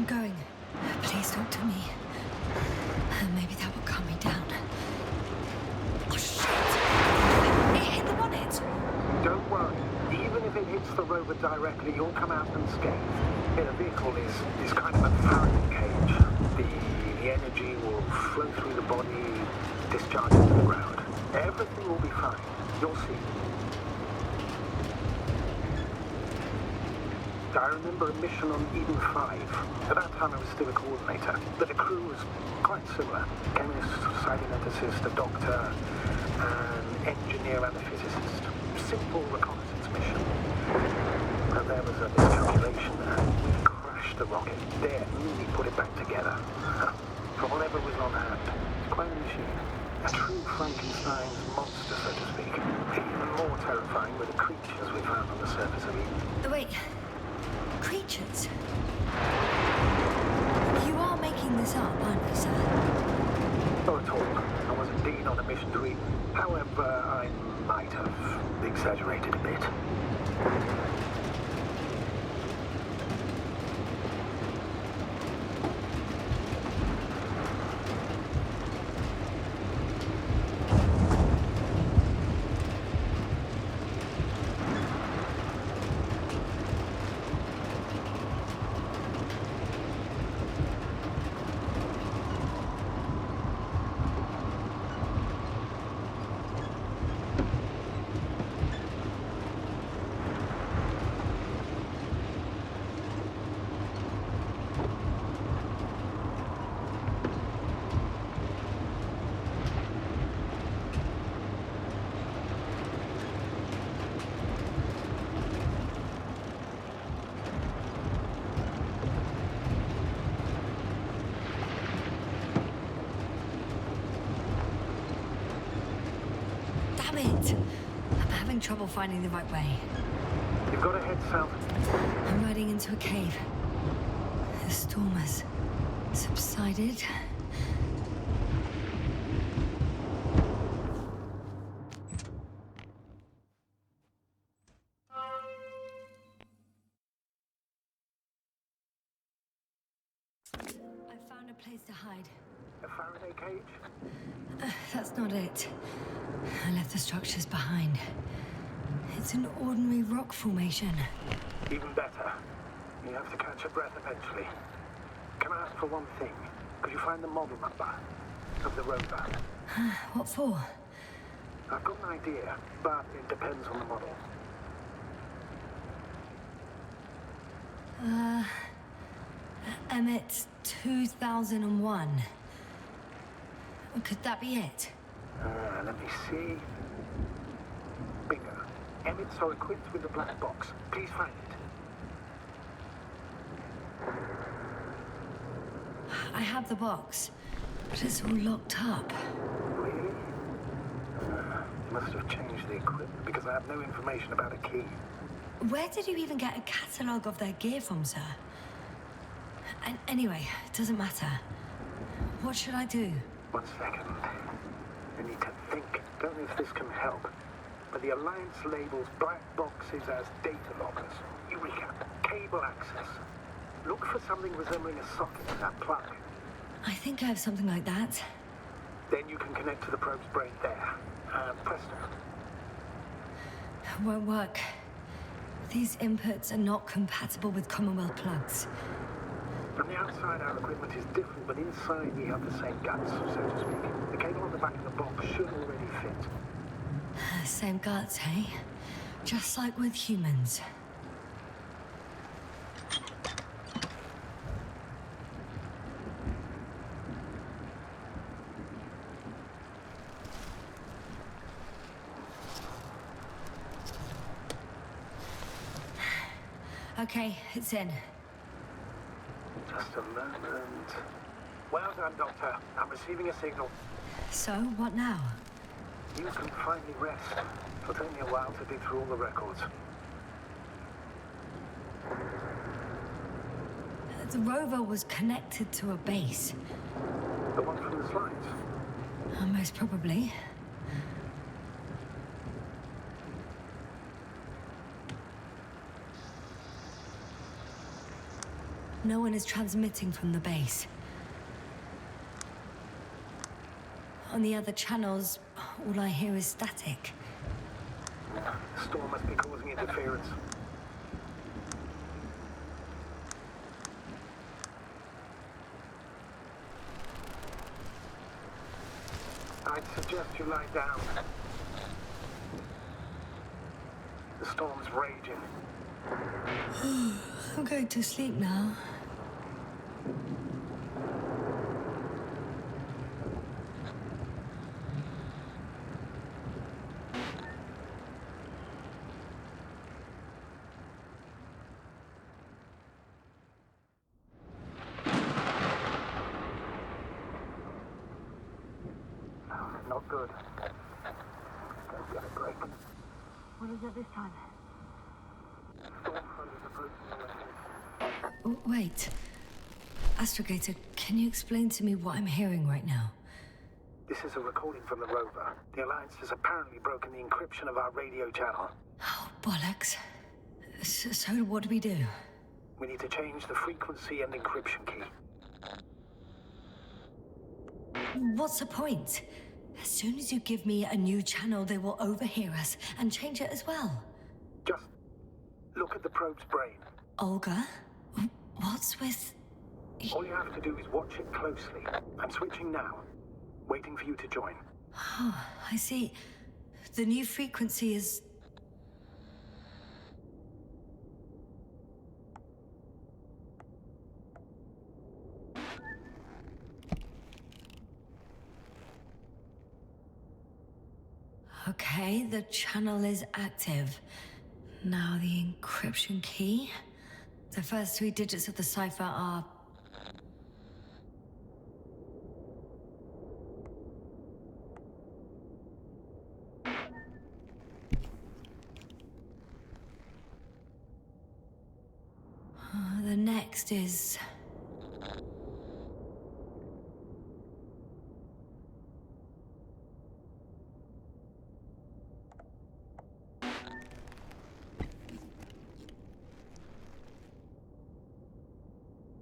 I'm going. Please talk to me. Maybe that will calm me down. Oh, shit! It hit the bonnet! Don't worry. Even if it hits the rover directly, you'll come out unscathed. The vehicle is kind of a Faraday cage. The energy will flow through the body, discharge into the ground. Everything will be fine. You'll see. I remember a mission on Eden 5. At that time I was still a coordinator, but the crew was quite similar. Chemist, cyberneticist, a doctor, an engineer and a physicist. Simple reconnaissance mission. But there was a miscalculation and we crashed the rocket. Then we put it back together. From whatever was on hand. It's quite a machine. A true Frankenstein's monster, so to speak. Even more terrifying were the creatures we found on the surface of Eden. Wait. Creatures? You are making this up, aren't you, sir? Not at all. I was indeed on a mission to Eden. However, I might have exaggerated a bit. I'm having trouble finding the right way. You've got to head south. I'm riding into a cave. The storm has subsided. I found a place to hide. A Faraday cage? That's not it. I left the structures behind. It's an ordinary rock formation. Even better. You have to catch your breath eventually. Can I ask for one thing? Could you find the model number of the rover? What for? I've got an idea, but it depends on the model. Emmett 2001. Could that be it? Let me see. Bingo. Emmets are equipped with the black box. Please find it. I have the box, but it's all locked up. Really? Must have changed the equipment because I have no information about a key. Where did you even get a catalogue of their gear from, sir? And anyway, it doesn't matter. What should I do? 1 second. I need to think. Don't know if this can help. But the Alliance labels black boxes as data loggers. Eureka. Cable access. Look for something resembling a socket in that plug. I think I have something like that. Then you can connect to the probe's brain there. Presto. Won't work. These inputs are not compatible with Commonwealth plugs. From the outside, our equipment is different, but inside we have the same guts, so to speak. The cable on the back of the box should already fit. Same guts, eh? Just like with humans. Okay, it's in. Just a moment. Well done, Doctor. I'm receiving a signal. So, what now? You can finally rest. It'll take me a while to dig through all the records. The rover was connected to a base. The one from the slides? Most probably. No one is transmitting from the base. On the other channels, all I hear is static. The storm must be causing interference. I'd suggest you lie down. The storm's raging. I'm going to sleep now. Not good. Don't get a break. What is it this time? Storm front is approaching. Oh, wait. Astrogator, can you explain to me what I'm hearing right now? This is a recording from the rover. The Alliance has apparently broken the encryption of our radio channel. Oh, bollocks. So what do we do? We need to change the frequency and encryption key. What's the point? As soon as you give me a new channel, they will overhear us and change it as well. Just look at the probe's brain. Olga? What's with... All you have to do is watch it closely. I'm switching now. Waiting for you to join. Oh, I see. The new frequency is... Okay, the channel is active. Now the encryption key. The first 3 digits of the cipher are... The next is...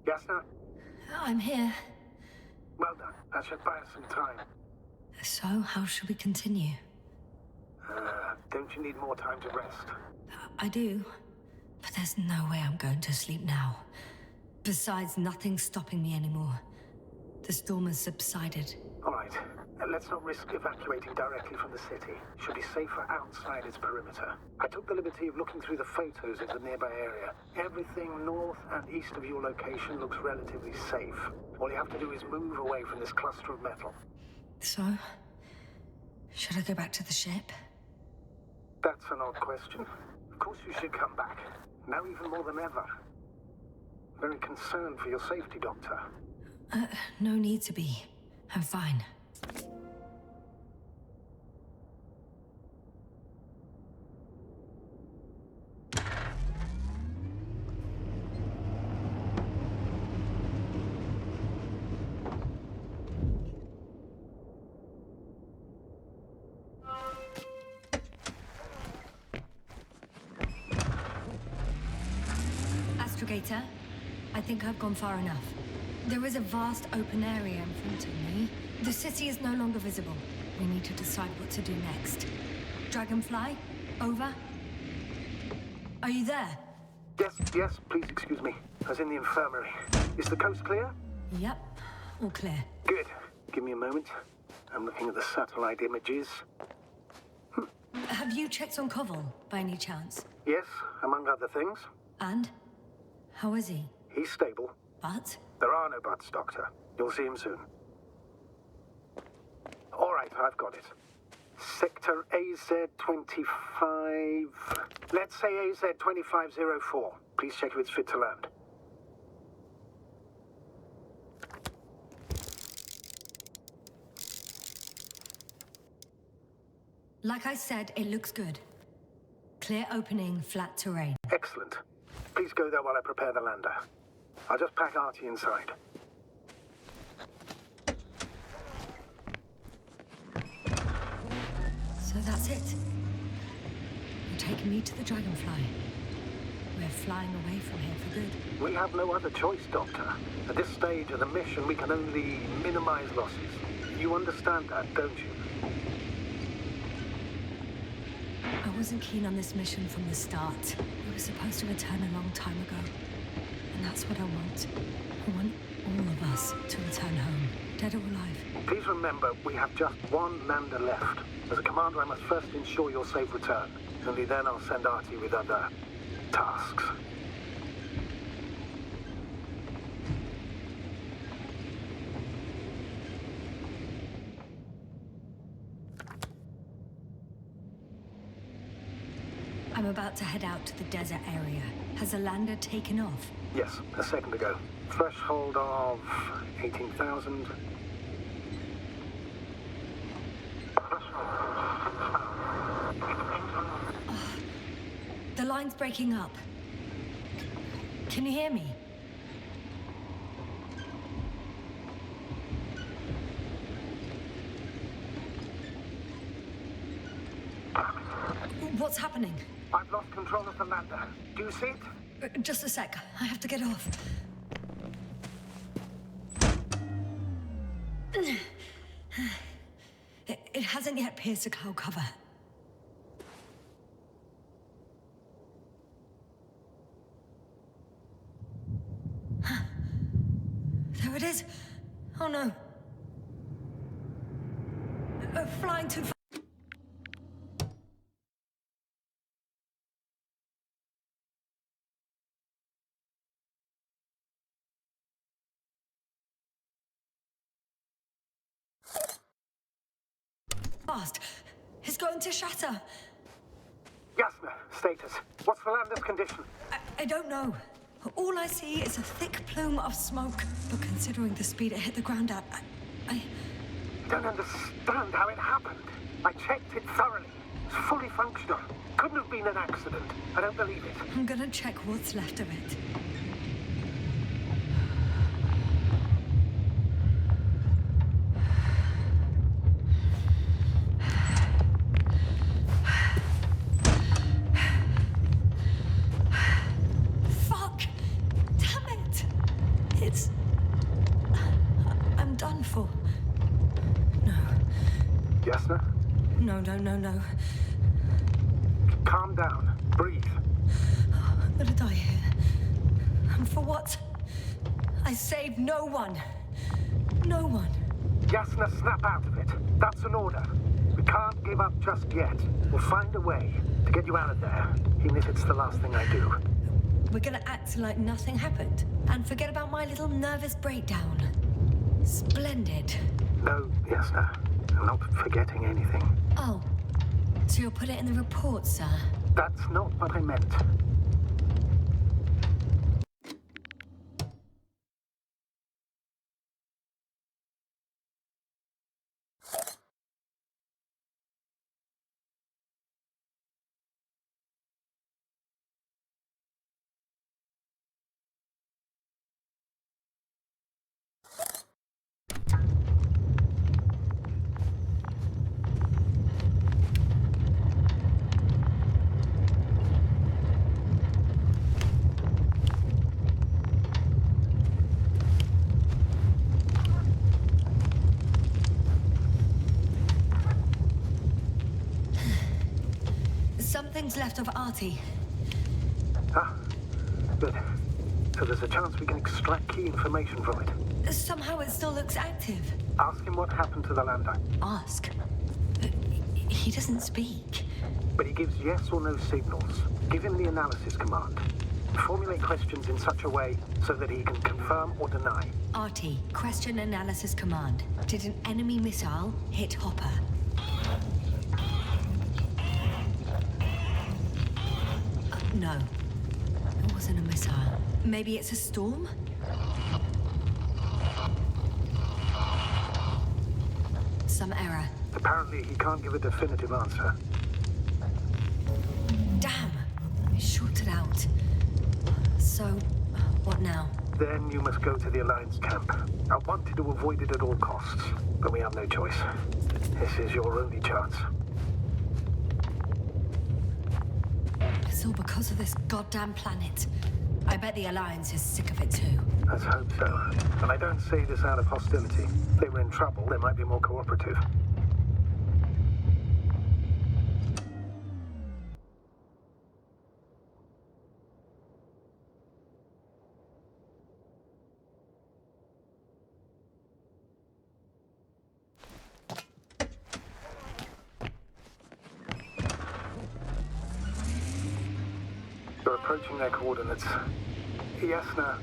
Yasna? I'm here. Well done. That should buy us some time. So, how should we continue? Don't you need more time to rest? I do. But there's no way I'm going to sleep now. Besides, nothing's stopping me anymore. The storm has subsided. All right. Let's not risk evacuating directly from the city. Should be safer outside its perimeter. I took the liberty of looking through the photos of the nearby area. Everything north and east of your location looks relatively safe. All you have to do is move away from this cluster of metal. So, should I go back to the ship? That's an odd question. Of course you should come back. Now even more than ever. Very concerned for your safety, Doctor. No need to be. I'm fine. Astrogator, I think I've gone far enough. There is a vast open area in front of me. The city is no longer visible. We need to decide what to do next. Dragonfly, over. Are you there? Yes, please excuse me. I was in the infirmary. Is the coast clear? Yep, all clear. Good. Give me a moment. I'm looking at the satellite images. Have you checked on Koval, by any chance? Yes, among other things. And? How is he? He's stable. But? There are no buts, Doctor. You'll see him soon. All right, I've got it. Sector AZ-25... Let's say AZ-2504. Please check if it's fit to land. Like I said, it looks good. Clear opening, flat terrain. Excellent. Please go there while I prepare the lander. I'll just pack Artie inside. So that's it. You're taking me to the Dragonfly. We're flying away from here for good. We have no other choice, Doctor. At this stage of the mission, we can only minimize losses. You understand that, don't you? I wasn't keen on this mission from the start. We were supposed to return a long time ago. And that's what I want. I want all of us to return home, dead or alive. Please remember, we have just one lander left. As a commander, I must first ensure your safe return. Only then I'll send Artie with other tasks. I'm about to head out to the desert area. Has the lander taken off? Yes, a second ago. Threshold of 18,000. The line's breaking up. Can you hear me? What's happening? I've lost control of the lander. Do you see it? Just a sec. I have to get off. It hasn't yet pierced the cloud cover. There it is. Oh no. Flying too fast. It's going to shatter. Yasna, status. What's the lander's condition? I don't know. All I see is a thick plume of smoke. But considering the speed it hit the ground at, I don't understand how it happened. I checked it thoroughly. It's fully functional. Couldn't have been an accident. I don't believe it. I'm gonna check what's left of it. Yasna? No. Calm down. Breathe. I'm gonna die here. And for what? I saved no one. No one. Yasna, snap out of it. That's an order. We can't give up just yet. We'll find a way to get you out of there, even if it's the last thing I do. We're gonna act like nothing happened and forget about my little nervous breakdown. Splendid. No, Yasna. I'm not forgetting anything. Oh, so you'll put it in the report, sir? That's not what I meant. Something's left of Artie. Ah, good. So there's a chance we can extract key information from it. Somehow it still looks active. Ask him what happened to the lander. Ask? He doesn't speak. But he gives yes or no signals. Give him the analysis command. Formulate questions in such a way so that he can confirm or deny. Artie, question analysis command. Did an enemy missile hit Hopper? No. It wasn't a missile. Maybe it's a storm? Some error. Apparently he can't give a definitive answer. Damn! It shorted out. So, what now? Then you must go to the Alliance camp. I wanted to avoid it at all costs, but we have no choice. This is your only chance. It's all because of this goddamn planet. I bet the Alliance is sick of it too. Let's hope so. And I don't say this out of hostility. If they were in trouble, they might be more cooperative. You're approaching their coordinates. Yasna,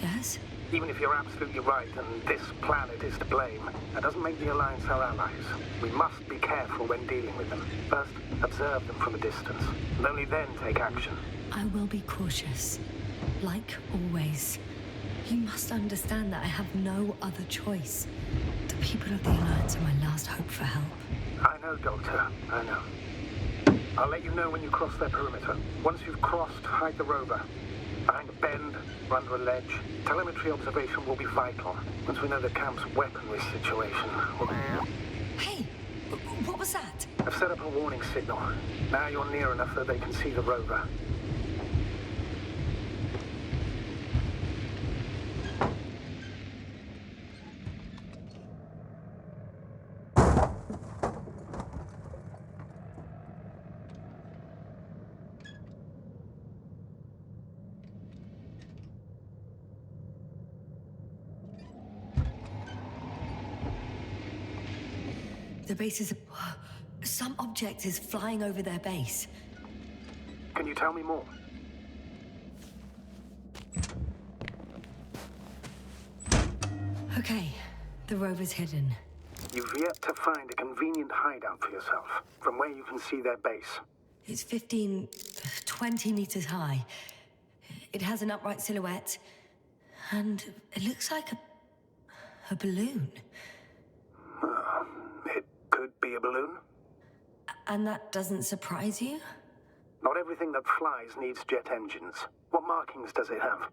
Yes? even if you're absolutely right and this planet is to blame, that doesn't make the Alliance our allies. We must be careful when dealing with them. First, observe them from a distance, and only then take action. I will be cautious. Like always. You must understand that I have no other choice. The people of the Alliance are my last hope for help. I know, Doctor. I know. I'll let you know when you cross their perimeter. Once you've crossed, hide the rover. Behind a bend, or under a ledge. Telemetry observation will be vital. Once we know the camp's weaponry situation, Hey! What was that? I've set up a warning signal. Now you're near enough that they can see the rover. The base is... Some object is flying over their base. Can you tell me more? Okay, the rover's hidden. You've yet to find a convenient hideout for yourself, from where you can see their base. It's 20 meters high. It has an upright silhouette, and it looks like a balloon. It could be a balloon. And that doesn't surprise you? Not everything that flies needs jet engines. What markings does it have?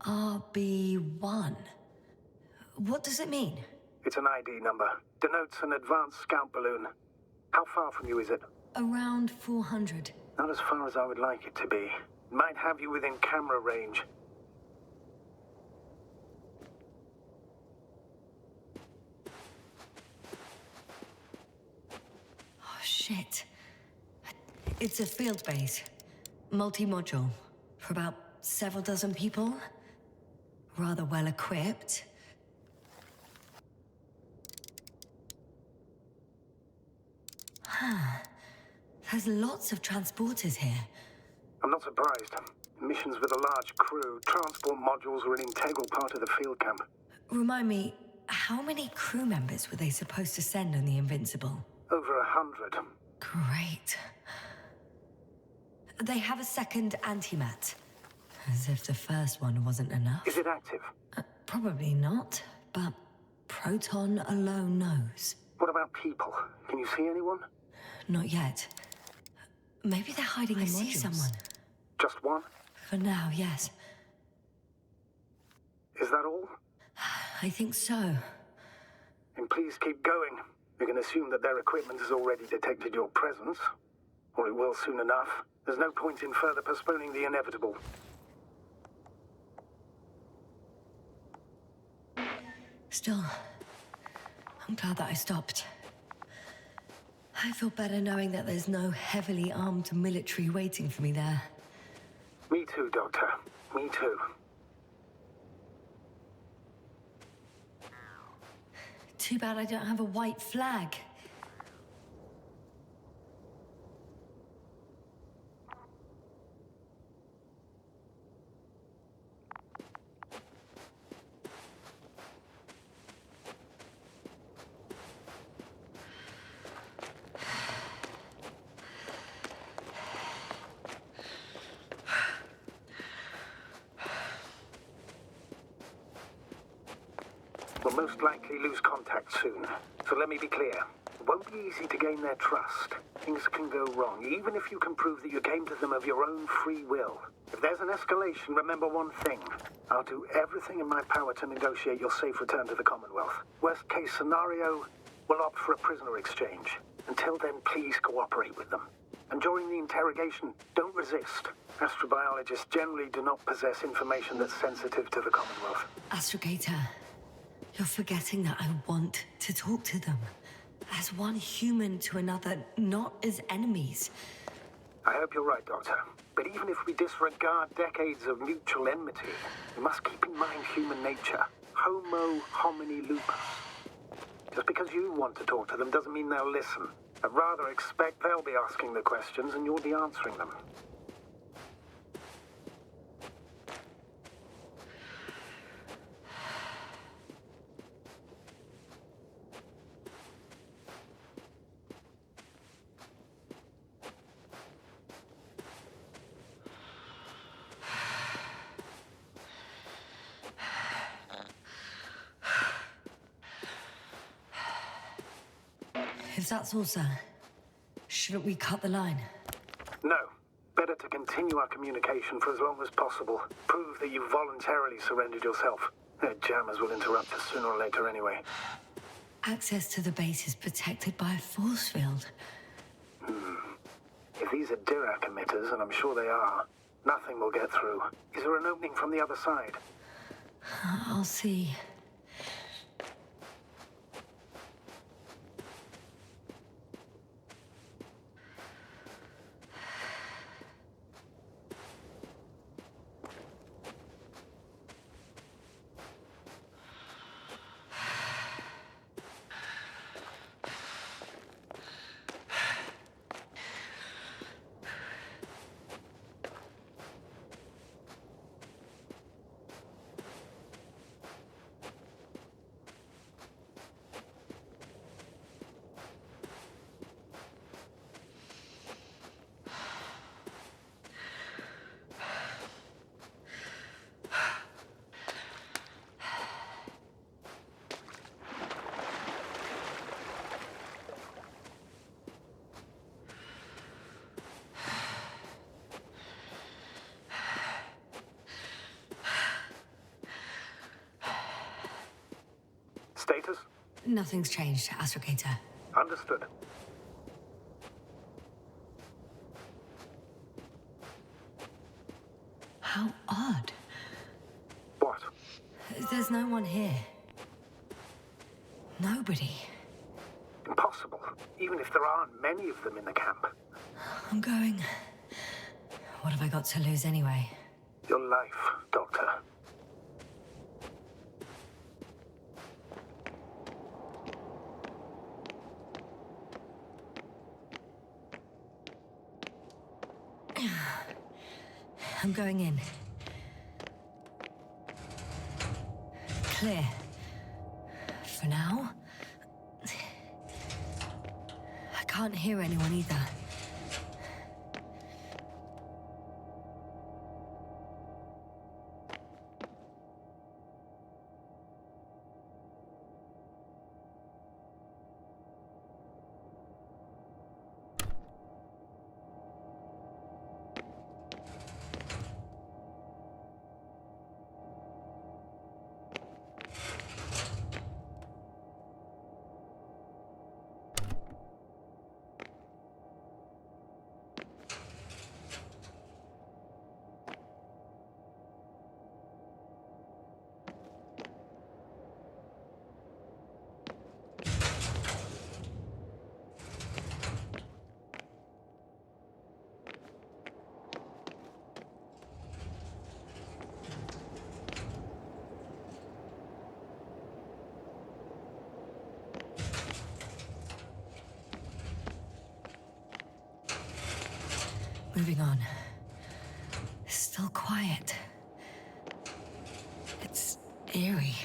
RB1. What does it mean? It's an ID number. Denotes an advanced scout balloon. How far from you is it? Around 400. Not as far as I would like it to be. It might have you within camera range. Oh, shit. It's a field base. Multi-module. For about several dozen people. Rather well equipped. There's lots of transporters here. I'm not surprised. Missions with a large crew, transport modules were an integral part of the field camp. Remind me, how many crew members were they supposed to send on the Invincible? Over 100. Great. They have a second antimat. As if the first one wasn't enough. Is it active? Probably not, but Proton alone knows. What about people? Can you see anyone? Not yet. Maybe they're hiding in modules. I see someone. Just one? For now, yes. Is that all? I think so. Then please keep going. We can assume that their equipment has already detected your presence. Or it will soon enough. There's no point in further postponing the inevitable. Still, I'm glad that I stopped. I feel better knowing that there's no heavily armed military waiting for me there. Me too, Doctor. Me too. Too bad I don't have a white flag. We'll most likely lose contact soon. So let me be clear. It won't be easy to gain their trust. Things can go wrong, even if you can prove that you came to them of your own free will. If there's an escalation, remember one thing. I'll do everything in my power to negotiate your safe return to the Commonwealth. Worst case scenario, we'll opt for a prisoner exchange. Until then, please cooperate with them. And during the interrogation, don't resist. Astrobiologists generally do not possess information that's sensitive to the Commonwealth. Astrogator, you're forgetting that I want to talk to them. As one human to another, not as enemies. I hope you're right, Doctor. But even if we disregard decades of mutual enmity, we must keep in mind human nature. Homo homini lupus. Just because you want to talk to them doesn't mean they'll listen. I'd rather expect they'll be asking the questions and you'll be answering them. If that's all, sir, shouldn't we cut the line? No. Better to continue our communication for as long as possible. Prove that you voluntarily surrendered yourself. Their jammers will interrupt us sooner or later anyway. Access to the base is protected by a force field. If these are Dirac emitters, and I'm sure they are, nothing will get through. Is there an opening from the other side? I'll see. Status? Nothing's changed, Astrogator. Understood. How odd. What? There's no one here. Nobody. Impossible. Even if there aren't many of them in the camp. I'm going. What have I got to lose anyway? Your life, Doctor. I'm going in. Clear. For now. I can't hear anyone either. Moving on. Still quiet. It's eerie.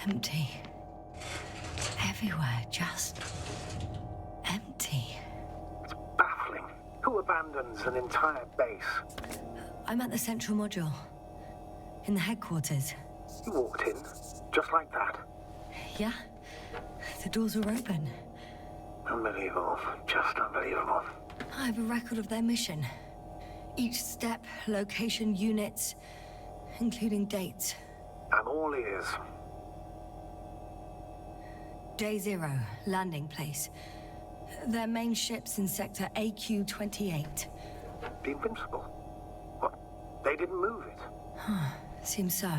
Empty. Everywhere, just empty. It's baffling. Who abandons an entire base? I'm at the central module. In the headquarters. You walked in, just like that. Yeah? The doors were open. Unbelievable. Just unbelievable. I have a record of their mission. Each step, location, units, including dates. I'm all ears. Day 0, landing place. Their main ship's in sector AQ-28. The Invincible? What? They didn't move it? Seems so.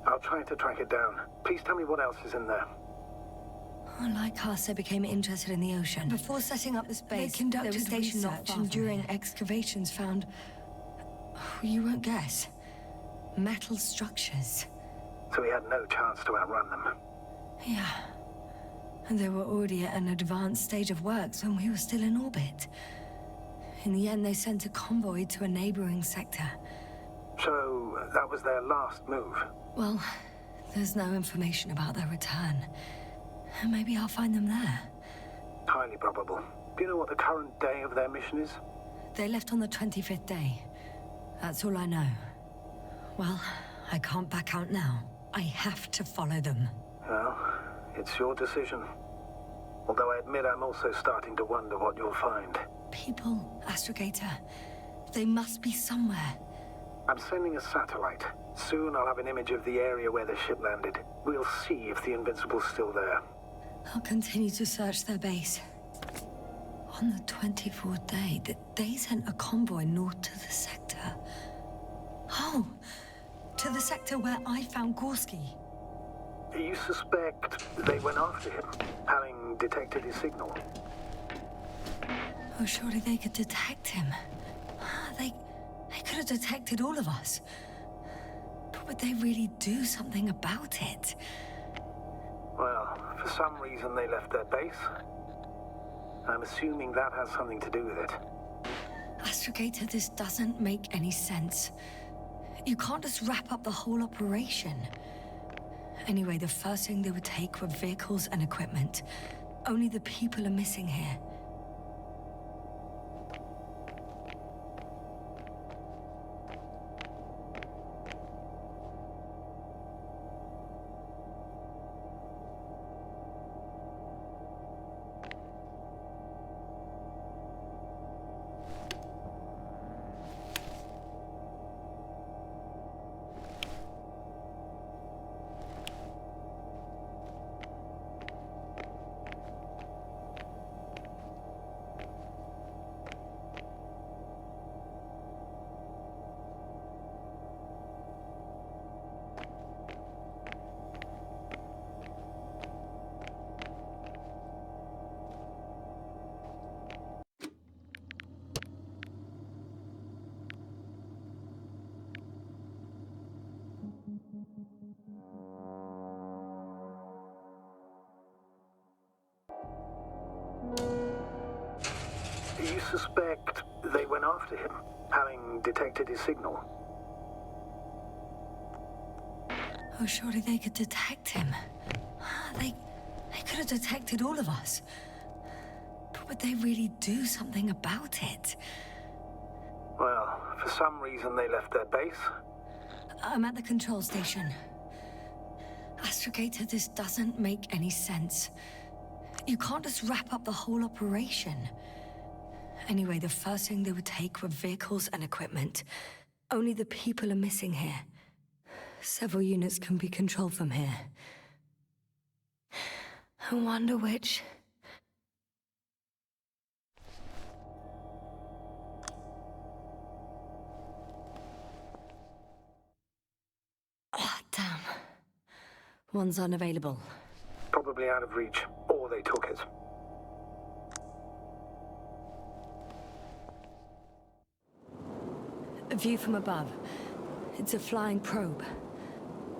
I'll try to track it down. Please tell me what else is in there. Like us, they became interested in the ocean. Before setting up this base, they conducted research, and during excavations found... you won't guess. Metal structures. So we had no chance to outrun them. Yeah. And they were already at an advanced stage of works when we were still in orbit. In the end, they sent a convoy to a neighboring sector. So, that was their last move? Well, there's no information about their return. Maybe I'll find them there. Highly probable. Do you know what the current day of their mission is? They left on the 25th day. That's all I know. Well, I can't back out now. I have to follow them. Well, it's your decision. Although I admit I'm also starting to wonder what you'll find. People, Astrogator. They must be somewhere. I'm sending a satellite. Soon I'll have an image of the area where the ship landed. We'll see if the Invincible's still there. I'll continue to search their base. On the 24th day, they sent a convoy north to the sector. Oh, to the sector where I found Gorski. You suspect they went after him, having detected his signal? Oh, surely they could detect him. They could have detected all of us. But would they really do something about it? Well, for some reason they left their base. I'm assuming that has something to do with it. Astrogator, this doesn't make any sense. You can't just wrap up the whole operation. Anyway, the first thing they would take were vehicles and equipment. Only the people are missing here. You suspect they went after him, having detected his signal? Oh, surely they could detect him. They could have detected all of us. But would they really do something about it? Well, for some reason they left their base. I'm at the control station. Astrogator, this doesn't make any sense. You can't just wrap up the whole operation. Anyway, the first thing they would take were vehicles and equipment. Only the people are missing here. Several units can be controlled from here. I wonder which... Oh, damn. One's unavailable. Probably out of reach, or they took it. A view from above. It's a flying probe.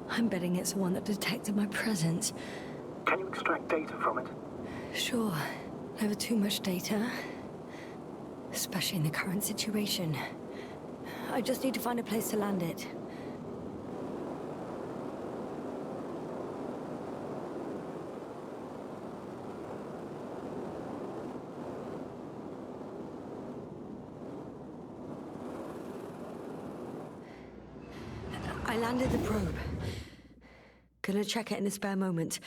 I'm betting it's the one that detected my presence. Can you extract data from it? Sure. Never too much data. Especially in the current situation. I just need to find a place to land it. I landed the probe. Gonna check it in a spare moment.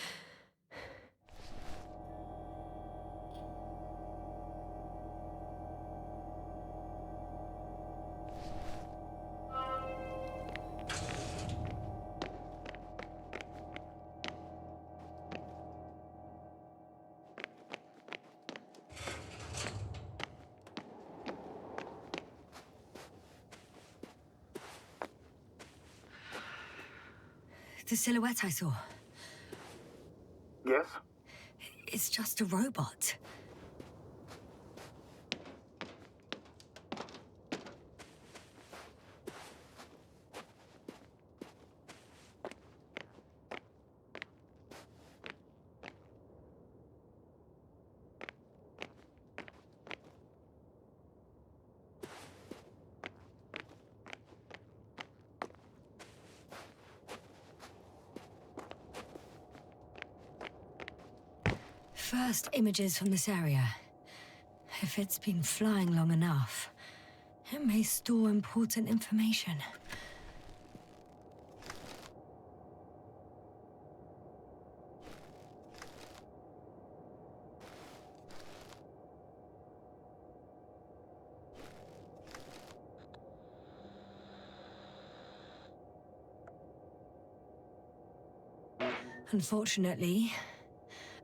The silhouette I saw. Yes? It's just a robot. First images from this area. If it's been flying long enough, it may store important information. Unfortunately,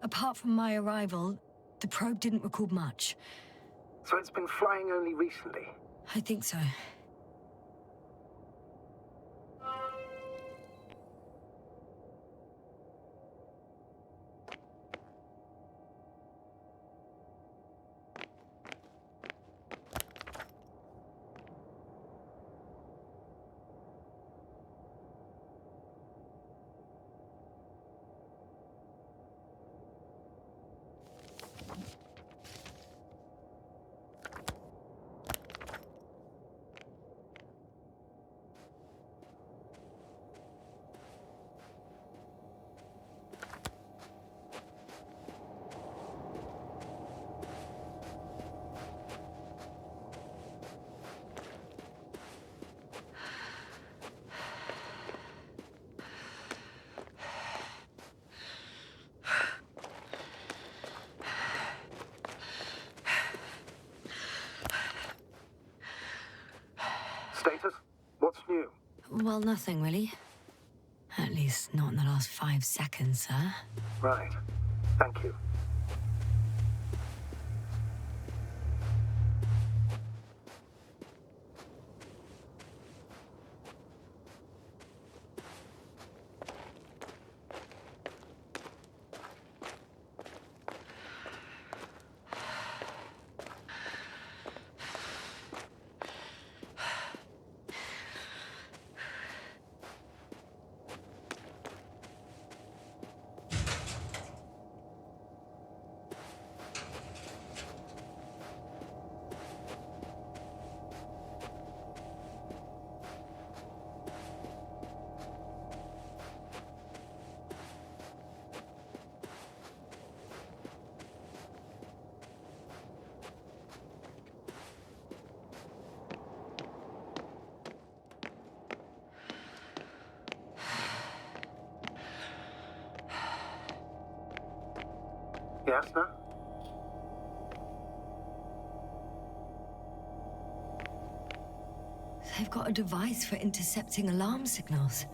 apart from my arrival, the probe didn't record much. So it's been flying only recently? I think so. Status? What's new? Well, nothing really. At least not in the last 5 seconds, sir. Right. Thank you. Yasna? They've got a device for intercepting alarm signals.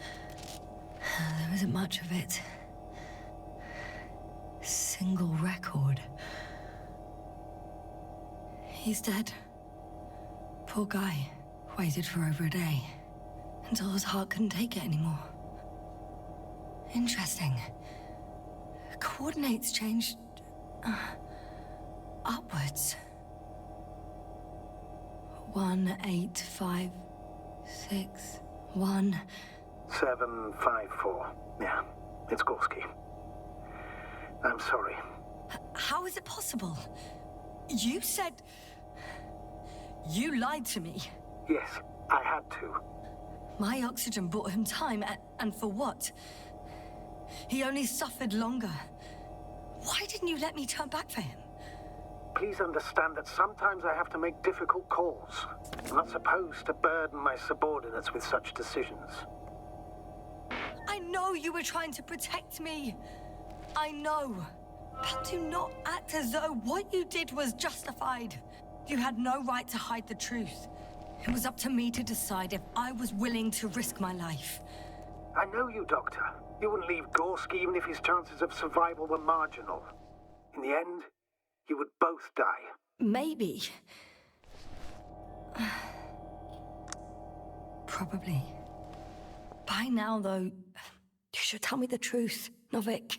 There isn't much of it. Single record. He's dead. Poor guy. Waited for over a day. Until his heart couldn't take it anymore. Interesting. Coordinates changed... upwards. 1, 8, 5, 6, 1... 7, 5, 4. Yeah, it's Gorski. I'm sorry. How is it possible? You said... You lied to me. Yes, I had to. My oxygen bought him time, and for what? He only suffered longer. Why didn't you let me turn back for him? Please understand that sometimes I have to make difficult calls. I'm not supposed to burden my subordinates with such decisions. I know you were trying to protect me. I know. But do not act as though what you did was justified. You had no right to hide the truth. It was up to me to decide if I was willing to risk my life. I know you, Doctor. You wouldn't leave Gorski even if his chances of survival were marginal. In the end, you would both die. Maybe. Probably. By now, though, You should tell me the truth, Novik.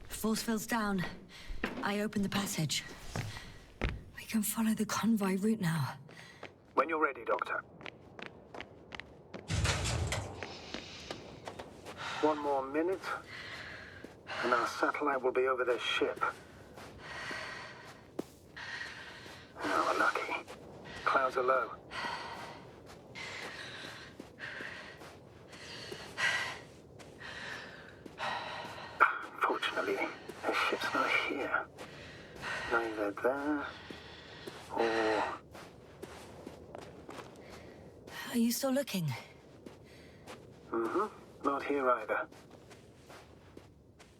Force field's down. I opened the passage. We can follow the convoy route now. When you're ready, Doctor. One more minute, and our satellite will be over their ship. Oh, we're lucky. Clouds are low. Fortunately, the ship's not here. Neither there, or... Are you still looking? Mm-hmm. Not here either.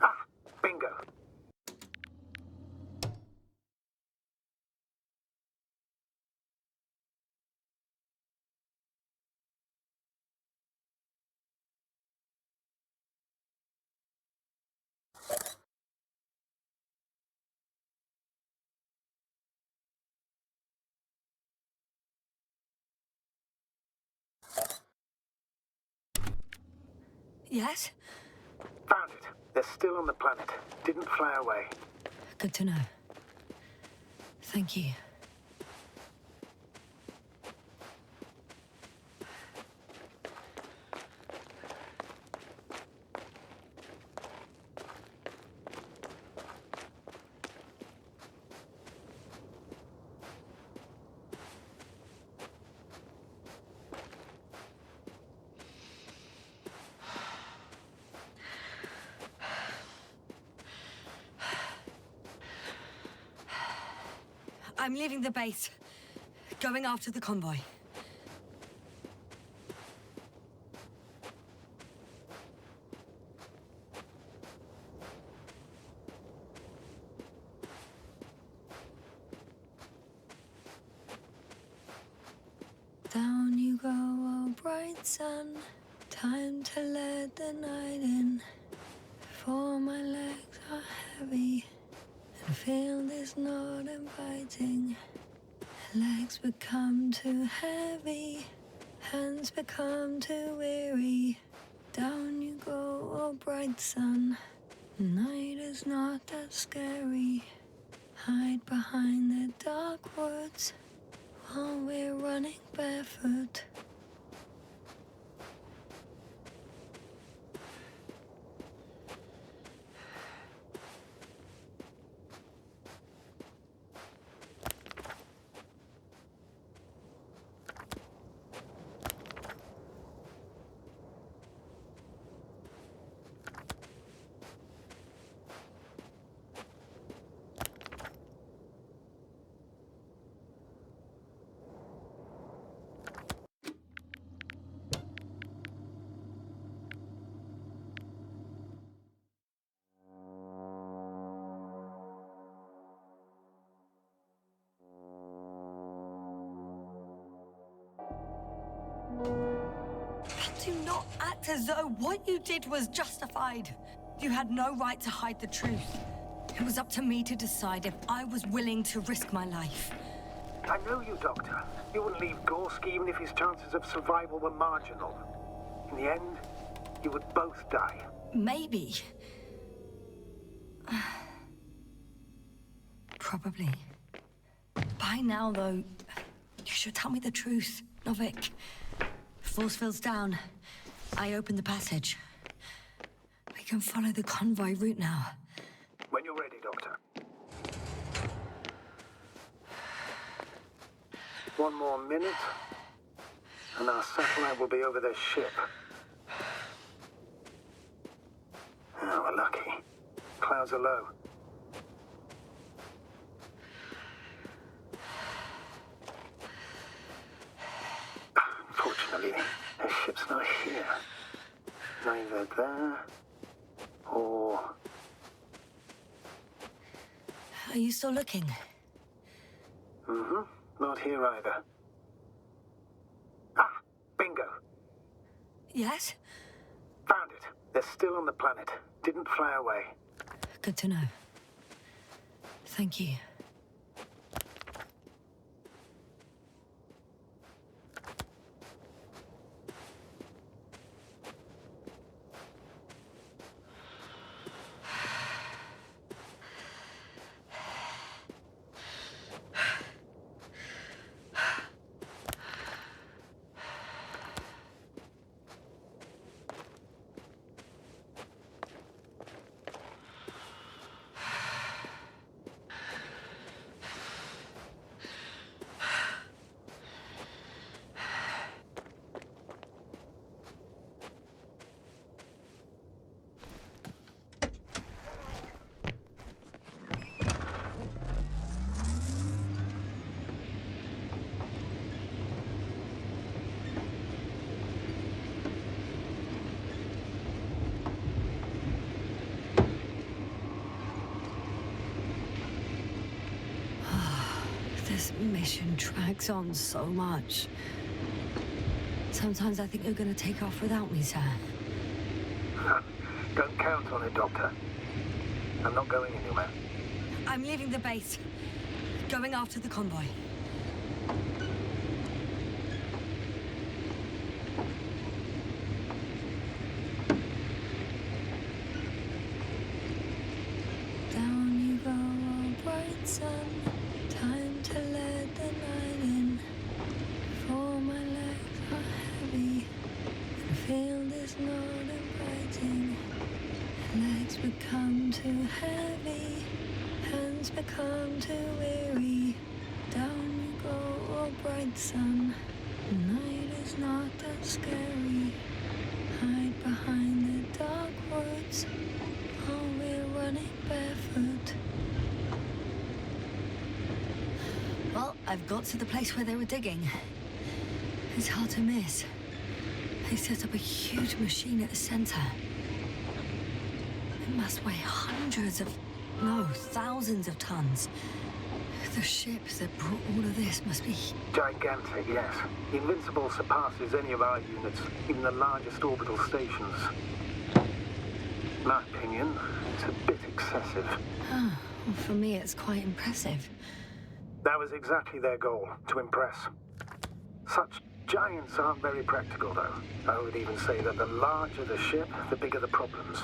Ah, bingo. Yes? Found it. They're still on the planet. Didn't fly away. Good to know. Thank you. I'm leaving the base. Going after the convoy. Down you go, oh bright sun. Time to let the night in. For my legs are heavy. The field is not inviting. Legs become too heavy. Hands become too weary. Down you go, oh bright sun. Night is not that scary. Hide behind the dark woods while we're running barefoot. Do not act as though what you did was justified. You had no right to hide the truth. It was up to me to decide if I was willing to risk my life. I know you, Doctor. You wouldn't leave Gorsk even if his chances of survival were marginal. In the end, you would both die. Maybe. Probably. By now, though, you should tell me the truth, Novik. Force field's down. I opened the passage. We can follow the convoy route now. When you're ready, Doctor. One more minute, and our satellite will be over their ship. Oh, we're lucky. Clouds are low. Unfortunately, their ship's not here. Neither there, or... Are you still looking? Mm-hmm. Not here either. Ah, bingo. Yes? Found it. They're still on the planet. Didn't fly away. Good to know. Thank you. This mission drags on so much. Sometimes I think you're gonna take off without me, sir. Don't count on it, Doctor. I'm not going anywhere. I'm leaving the base. Going after the convoy. Down you go, oh bright sun. Time to let the night in. For my legs are heavy. The field is not inviting. Legs become too heavy. Hands become too weary. Down you go, oh bright sun. The night is not that scary. Hide behind the dark woods while we're running barefoot. Well, I've got to the place where they were digging. It's hard to miss. They set up a huge machine at the center. It must weigh thousands of tons. The ship that brought all of this must be... Gigantic, yes. The Invincible surpasses any of our units, even the largest orbital stations. In my opinion, it's a bit excessive. Oh, well, for me, it's quite impressive. That was exactly their goal, to impress. Such giants aren't very practical, though. I would even say that the larger the ship, the bigger the problems.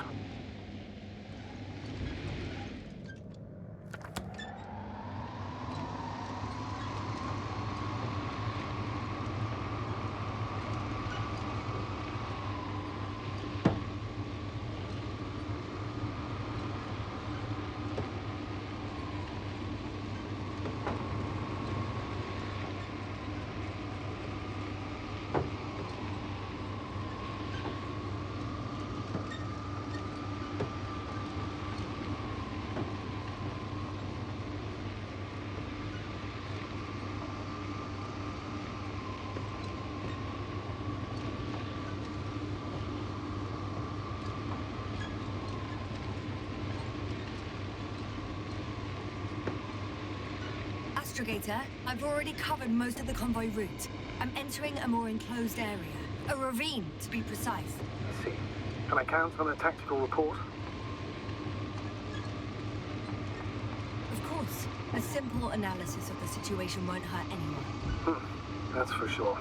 Astrogator, I've already covered most of the convoy route. I'm entering a more enclosed area. A ravine, to be precise. I see. Can I count on a tactical report? Of course. A simple analysis of the situation won't hurt anyone. That's for sure.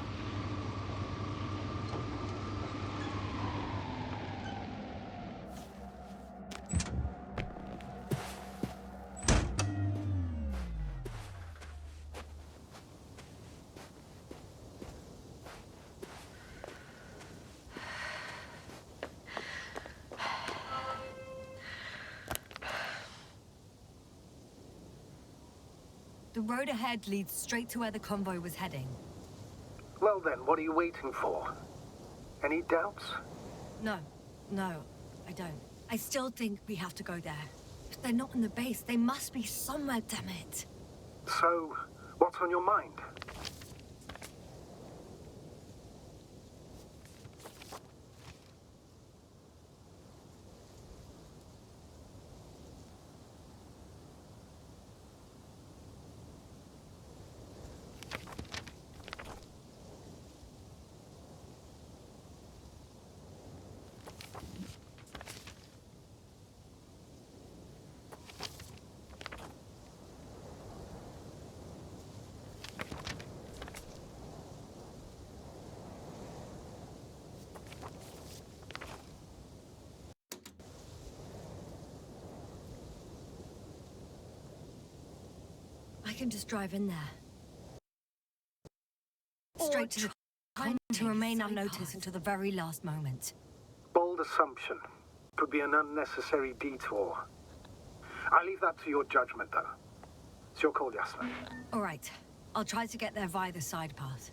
The road ahead leads straight to where the convoy was heading. Well then, what are you waiting for? Any doubts? No, I don't. I still think we have to go there. If they're not in the base, they must be somewhere, damn it. So, what's on your mind? I can just drive in there. Straight to the convoy to remain unnoticed until the very last moment. Bold assumption. Could be an unnecessary detour. I leave that to your judgment, though. It's your call, Yasna. All right. I'll try to get there via the side path.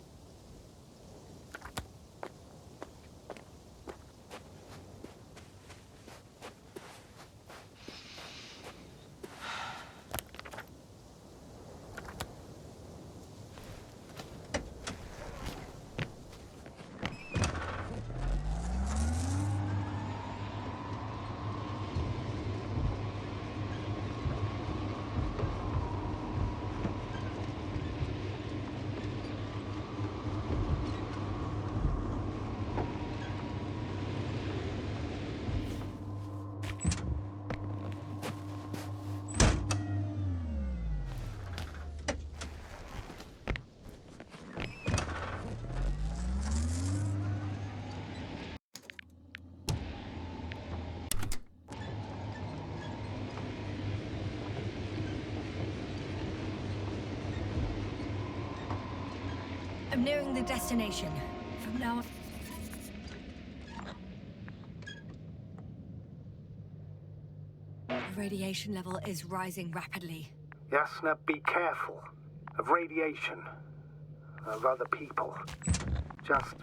I'm nearing the destination. From now on... The radiation level is rising rapidly. Yasna, be careful. Of radiation. Of other people. Just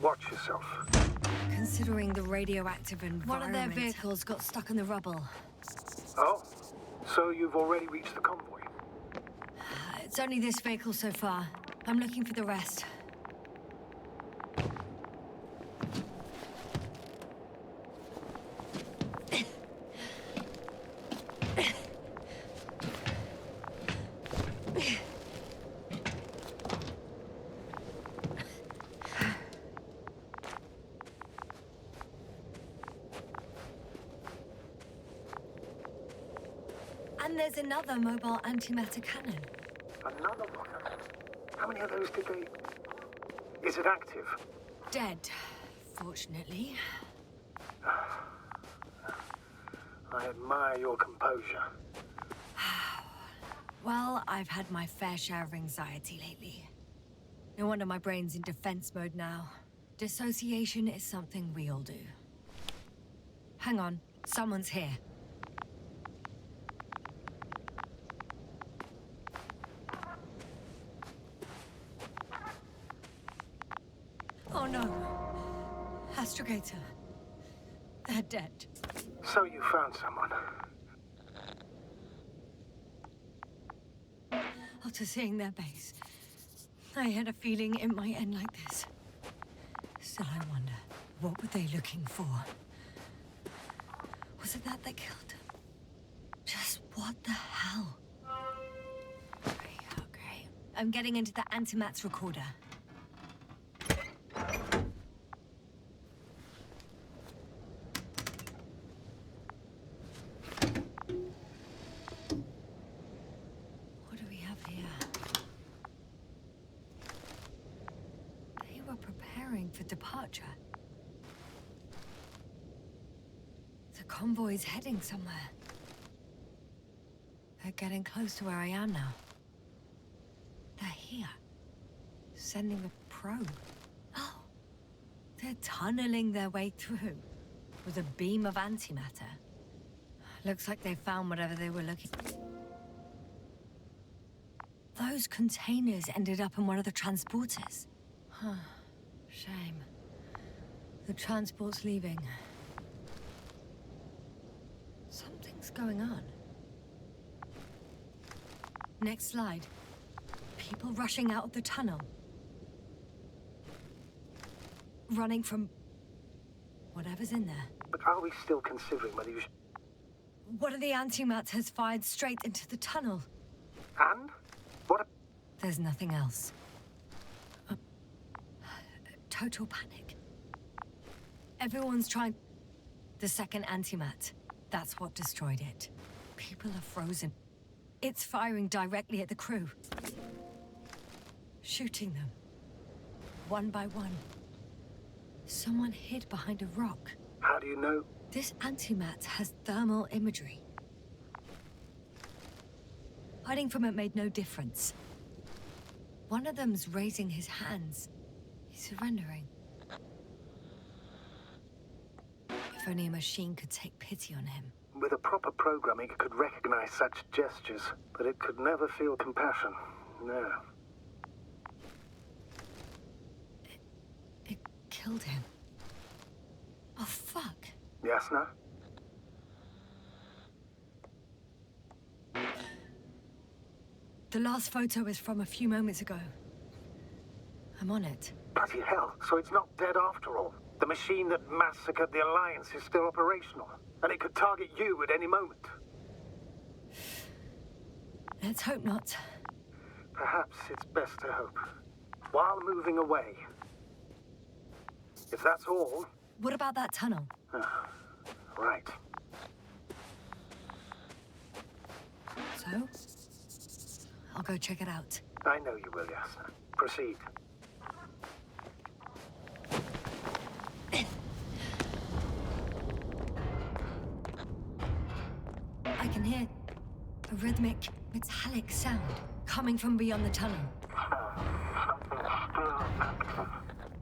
watch yourself. Considering the radioactive environment... One of their vehicles got stuck in the rubble. Oh? So you've already reached the convoy? It's only this vehicle so far. I'm looking for the rest. And there's another mobile antimatter cannon. Another one? How many of those did they... Is it active? Dead, fortunately. I admire your composure. Well, I've had my fair share of anxiety lately. No wonder my brain's in defense mode now. Dissociation is something we all do. Hang on, someone's here. Oh no. Astrogator. They're dead. So you found someone. After seeing their base, I had a feeling it might end like this. Still, I wonder, what were they looking for? Was it that killed them? Just what the hell? Okay. I'm getting into the antimat's recorder. What do we have here? They were preparing for departure. The convoy's heading somewhere. They're getting close to where I am now. They're here. Sending a probe. Oh. They're tunneling their way through. With a beam of antimatter. Looks like they found whatever they were looking for. those containers ended up in one of the transporters. Huh. Shame. The transport's leaving. Something's going on. Next slide. People rushing out of the tunnel. Running from whatever's in there. But are we still considering whether you should... One of the antimats has fired straight into the tunnel. And? What? There's nothing else. Total panic. Everyone's trying... The second antimat. That's what destroyed it. People are frozen. It's firing directly at the crew. Shooting them. One by one. Someone hid behind a rock. How do you know? This antimat has thermal imagery. Hiding from it made no difference. One of them's raising his hands. He's surrendering. If only a machine could take pity on him. With a proper programming, it could recognize such gestures, but it could never feel compassion. No. It killed him. Oh, fuck. Yasna? The last photo is from a few moments ago. I'm on it. Bloody hell, so it's not dead after all. The machine that massacred the Alliance is still operational, and it could target you at any moment. Let's hope not. Perhaps it's best to hope. While moving away. If that's all... What about that tunnel? Right. So? I'll go check it out. I know you will, Yasna. Proceed. I can hear a rhythmic, metallic sound coming from beyond the tunnel. Something still active.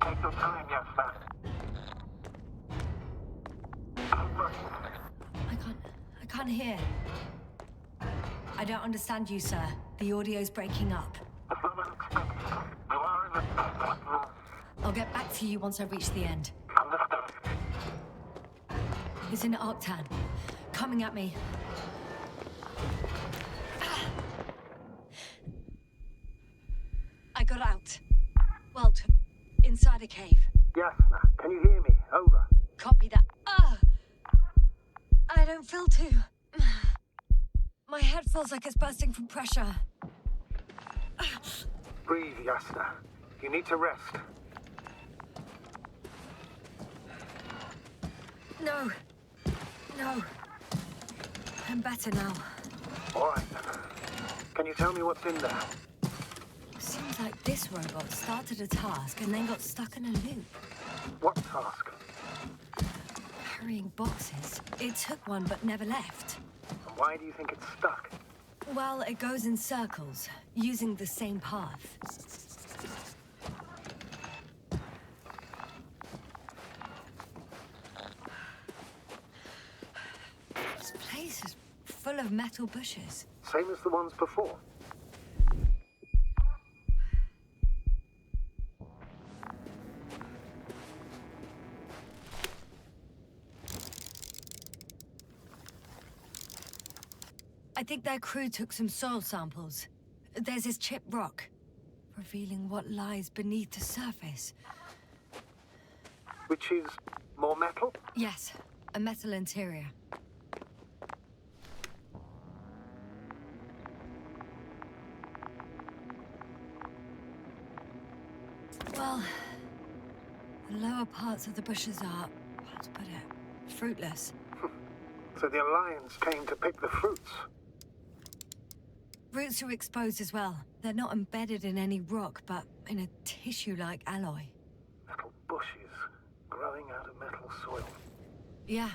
Take your time, Yasna. I can't hear. I don't understand you, sir. The audio's breaking up. I'll get back to you once I reach the end. Understood. It's in Arctan. Coming at me. I got out. Well, inside a cave. Yasna, can you hear me? Over. Copy that. I don't feel too... My head feels like it's bursting from pressure. Breathe, Yasna. You need to rest. No. I'm better now. All right, then. Can you tell me what's in there? Seems like this robot started a task and then got stuck in a loop. What task? Carrying boxes. It took one but never left. And why do you think it's stuck? Well, it goes in circles, using the same path. This place is full of metal bushes. Same as the ones before. I think their crew took some soil samples. There's this chipped rock, revealing what lies beneath the surface. Which is more metal? Yes, a metal interior. Well, the lower parts of the bushes are, how to put it, fruitless. So the Alliance came to pick the fruits. Roots are exposed as well. They're not embedded in any rock, but in a tissue-like alloy. Metal bushes growing out of metal soil. Yeah,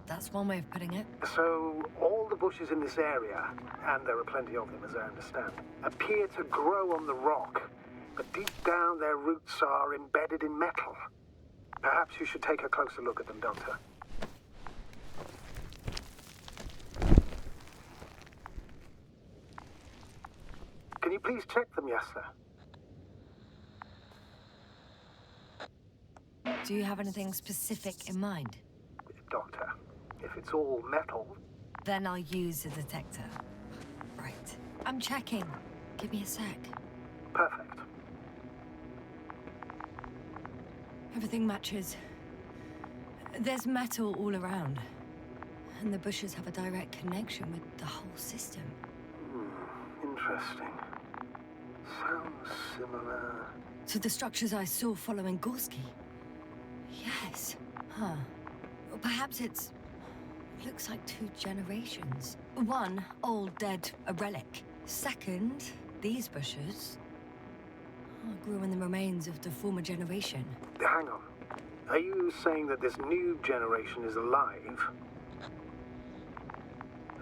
that's one way of putting it. So all the bushes in this area, and there are plenty of them as I understand, appear to grow on the rock, but deep down their roots are embedded in metal. Perhaps you should take a closer look at them, Doctor. Can you please check them, Yasna? Do you have anything specific in mind? Doctor, if it's all metal... Then I'll use a detector. Right. I'm checking. Give me a sec. Perfect. Everything matches. There's metal all around. And the bushes have a direct connection with the whole system. Interesting. Sounds similar... To the structures I saw following Gorski. Yes. Huh. Or perhaps it's... looks like 2 generations. One, old, dead, a relic. Second, these bushes... grew in the remains of the former generation. Hang on. Are you saying that this new generation is alive?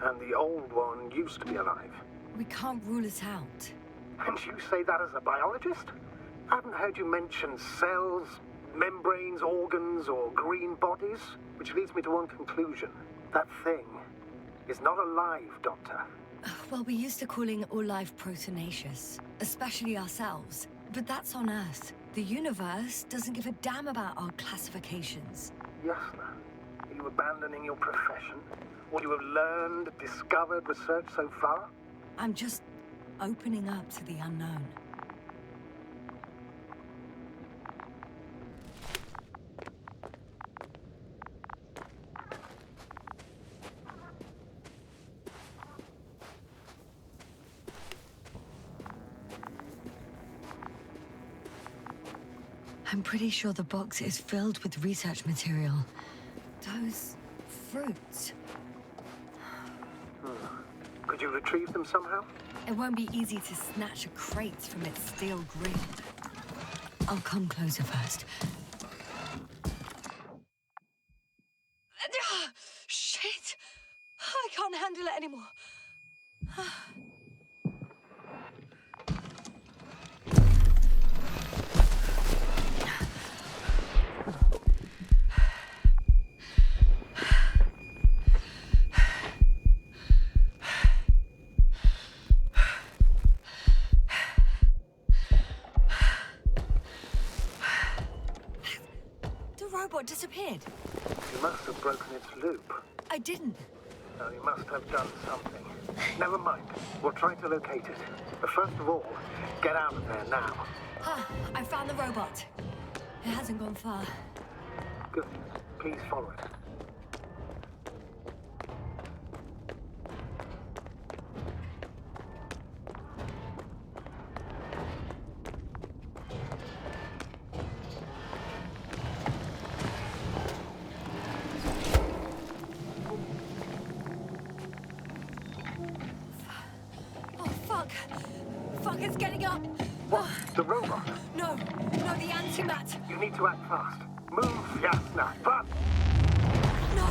And the old one used to be alive? We can't rule it out. And you say that as a biologist? I haven't heard you mention cells, membranes, organs, or green bodies, which leads me to one conclusion. That thing is not alive, Doctor. Well, we used to calling all life proteinaceous, especially ourselves. But that's on Earth. The universe doesn't give a damn about our classifications. Yasna, are you abandoning your profession? What you have learned, discovered, researched so far? I'm just opening up to the unknown. I'm pretty sure the box is filled with research material. Those fruits. Could you retrieve them somehow? It won't be easy to snatch a crate from its steel grill. I'll come closer first. Shit! I can't handle it anymore. Disappeared. You must have broken its loop. I didn't. No, you must have done something. Never mind. We'll try to locate it. But first of all, get out of there now. I found the robot. It hasn't gone far. Good. Please follow it. Fuck, it's getting up! What? The robot? No, the antimat! You need to act fast. Move, Yasna, but... No!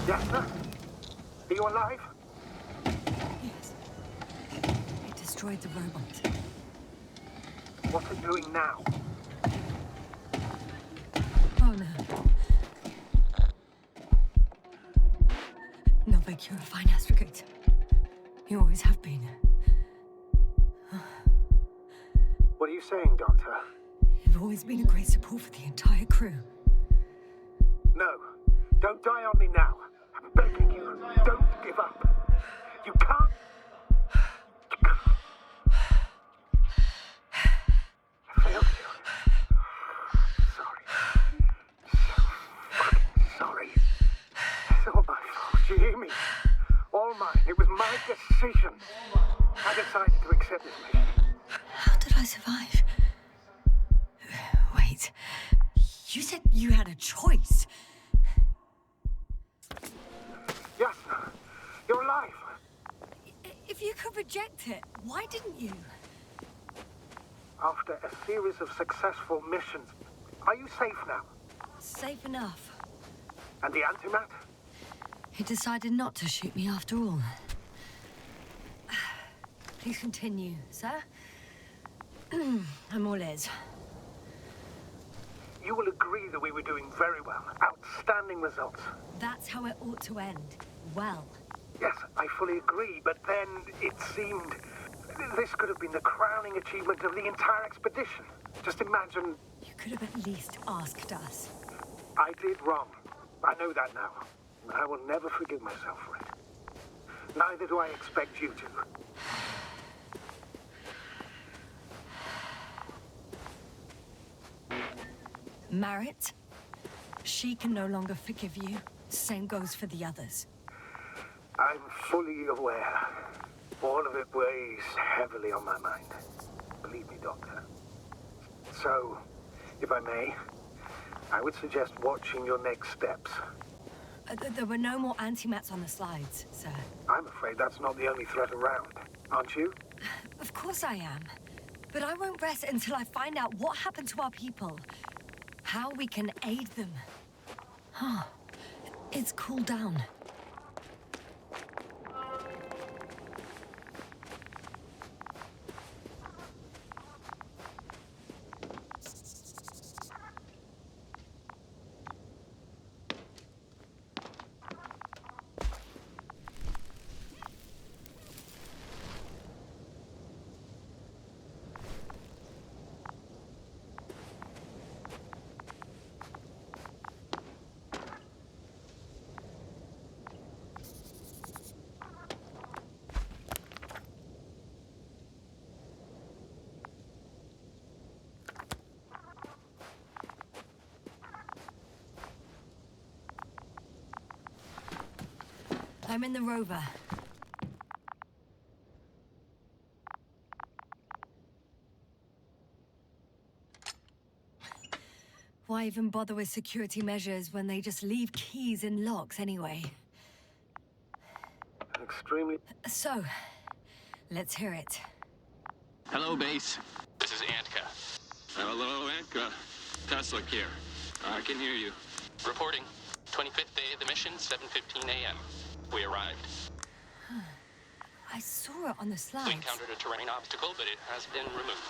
Yasna? Are you alive? Yes. It destroyed the robot. What's it doing now? Oh no. Not like you're a fine Astrogator. You always have been. What are you saying, Doctor? You've always been a great support for the entire crew. No. Don't die on me now. I'm begging you. Don't give up. You can't. I failed you. Sorry. So fucking sorry. It's all my fault. You hear me? All mine. It was my decision. I decided to accept this mission. How did I survive? Wait. You said you had a choice. Yes. You're alive. If you could reject it, why didn't you? After a series of successful missions, are you safe now? Safe enough. And the antimat? He decided not to shoot me after all. Please continue, sir. I'm all ears. You will agree that we were doing very well. Outstanding results. That's how it ought to end. Well. Yes, I fully agree, but then it seemed this could have been the crowning achievement of the entire expedition. Just imagine... You could have at least asked us. I did wrong. I know that now. I will never forgive myself for it. Neither do I expect you to. Marit? She can no longer forgive you. Same goes for the others. I'm fully aware. All of it weighs heavily on my mind. Believe me, Doctor. So, if I may, I would suggest watching your next steps. There were no more antimats on the slides, sir. I'm afraid that's not the only threat around, aren't you? Of course I am. But I won't rest until I find out what happened to our people. How we can aid them. Huh. It's cooled down. I'm in the rover. Why even bother with security measures when they just leave keys in locks anyway? Extremely... So, let's hear it. Hello, base. This is Antka. Hello, Antka. Tesla here. I can hear you. Reporting. 25th day of the mission, 7:15 a.m. We arrived. I saw it on the slides. We encountered a terrain obstacle, but it has been removed.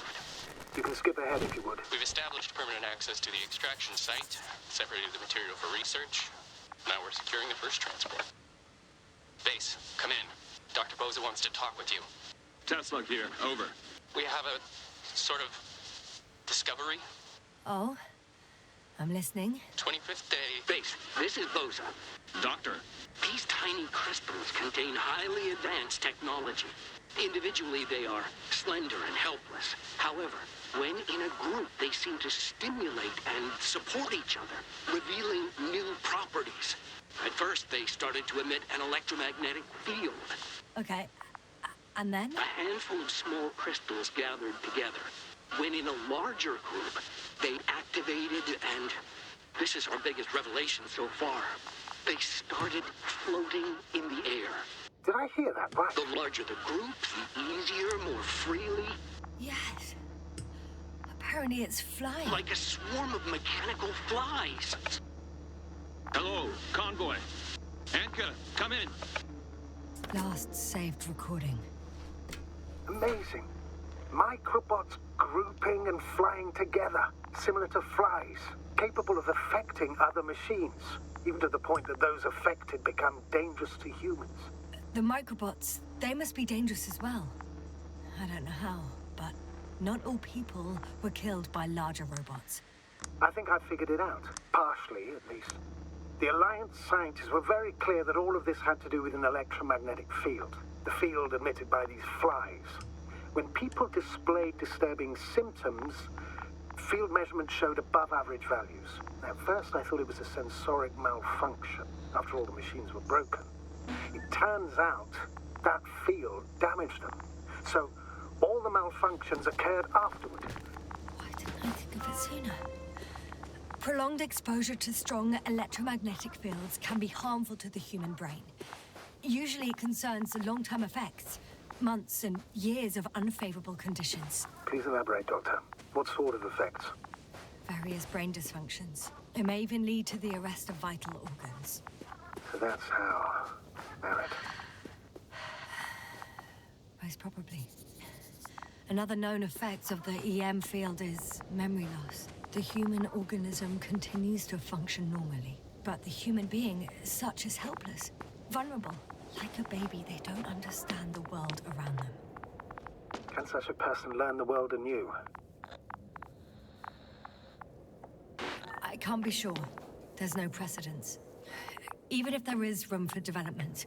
You can skip ahead if you would. We've established permanent access to the extraction site, separated the material for research. Now we're securing the first transport. Base, come in. Dr. Boza wants to talk with you. Tesla here, over. We have a sort of discovery. Oh? I'm listening. 25th day. Base, this is Boza. Doctor. These tiny crystals contain highly advanced technology. Individually, they are slender and helpless. However, when in a group, they seem to stimulate and support each other, revealing new properties. At first, they started to emit an electromagnetic field. Okay. And then? A handful of small crystals gathered together. When in a larger group, they activated and... this is our biggest revelation so far. They started floating in the air. Did I hear that right? The larger the group, the easier, more freely. Yes. Apparently it's flying. Like a swarm of mechanical flies. Hello, convoy. Antka, come in. Last saved recording. Amazing. Microbots grouping and flying together, similar to flies, capable of affecting other machines, even to the point that those affected become dangerous to humans. The microbots, they must be dangerous as well. I don't know how, but not all people were killed by larger robots. I think I figured it out, partially at least. The Alliance scientists were very clear that all of this had to do with an electromagnetic field, the field emitted by these flies. When people displayed disturbing symptoms, field measurements showed above average values. At first I thought it was a sensoric malfunction. After all, the machines were broken. It turns out that field damaged them. So all the malfunctions occurred afterward. Why didn't I think of it sooner? Prolonged exposure to strong electromagnetic fields can be harmful to the human brain. Usually it concerns the long-term effects, months and years of unfavorable conditions. Please elaborate, Doctor. What sort of effects? Various brain dysfunctions. It may even lead to the arrest of vital organs. So that's how... Merit. Most probably. Another known effect of the EM field is memory loss. The human organism continues to function normally, but the human being as such is helpless, vulnerable. Like a baby, they don't understand the world around them. Can such a person learn the world anew? I can't be sure. There's no precedence. Even if there is room for development,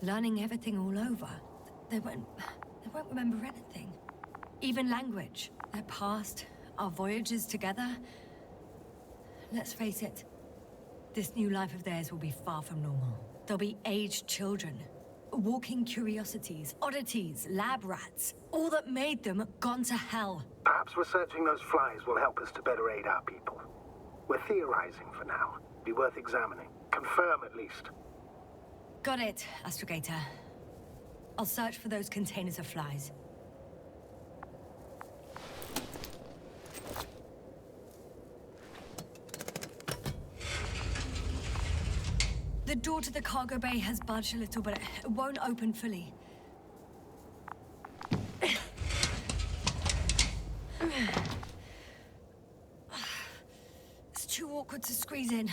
learning everything all over, they won't remember anything. Even language, their past, our voyages together. Let's face it, this new life of theirs will be far from normal. They'll be aged children, walking curiosities, oddities, lab rats. All that made them gone to hell. Perhaps researching those flies will help us to better aid our people. We're theorizing for now. Be worth examining. Confirm at least. Got it, Astrogator. I'll search for those containers of flies. The door to the cargo bay has budged a little, but it won't open fully. It's too awkward to squeeze in.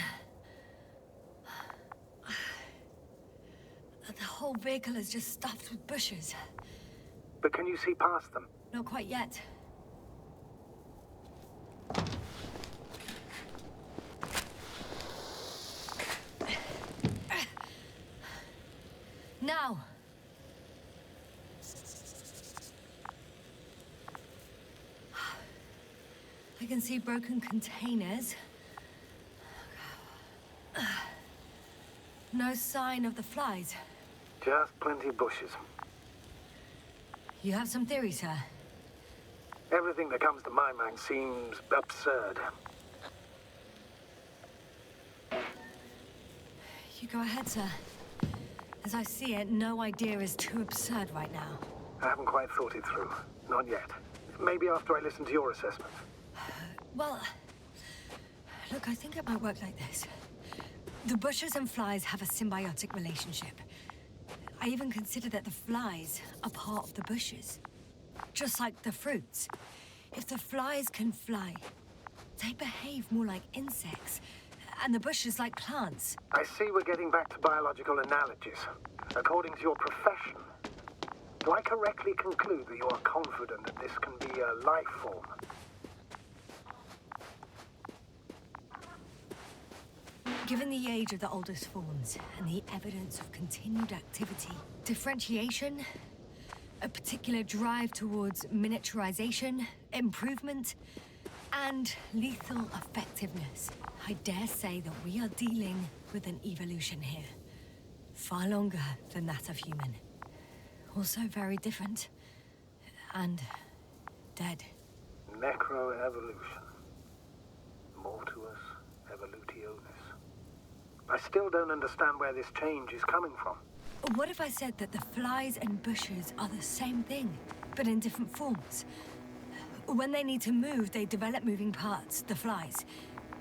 The whole vehicle is just stuffed with bushes. But can you see past them? Not quite yet. Now! I can see broken containers. No sign of the flies. Just plenty of bushes. You have some theories, sir? Everything that comes to my mind seems absurd. You go ahead, sir. As I see it, no idea is too absurd right now. I haven't quite thought it through. Not yet. Maybe after I listen to your assessment. Well, look, I think it might work like this. The bushes and flies have a symbiotic relationship. I even consider that the flies are part of the bushes. Just like the fruits. If the flies can fly, they behave more like insects, and the bushes like plants. I see we're getting back to biological analogies. According to your profession, do I correctly conclude that you are confident that this can be a life form? Given the age of the oldest forms and the evidence of continued activity, differentiation, a particular drive towards miniaturization, improvement, and lethal effectiveness, I dare say that we are dealing with an evolution here. Far longer than that of human. Also very different. And dead. Necroevolution. Mortuus evolutionis. I still don't understand where this change is coming from. What if I said that the flies and bushes are the same thing, but in different forms? When they need to move, they develop moving parts, the flies.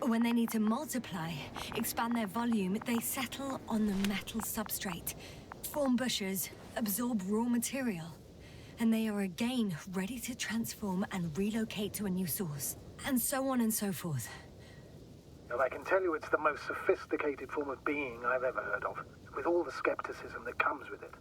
When they need to multiply, expand their volume, they settle on the metal substrate, form bushes, absorb raw material, and they are again ready to transform and relocate to a new source, and so on and so forth. And I can tell you it's the most sophisticated form of being I've ever heard of, with all the skepticism that comes with it.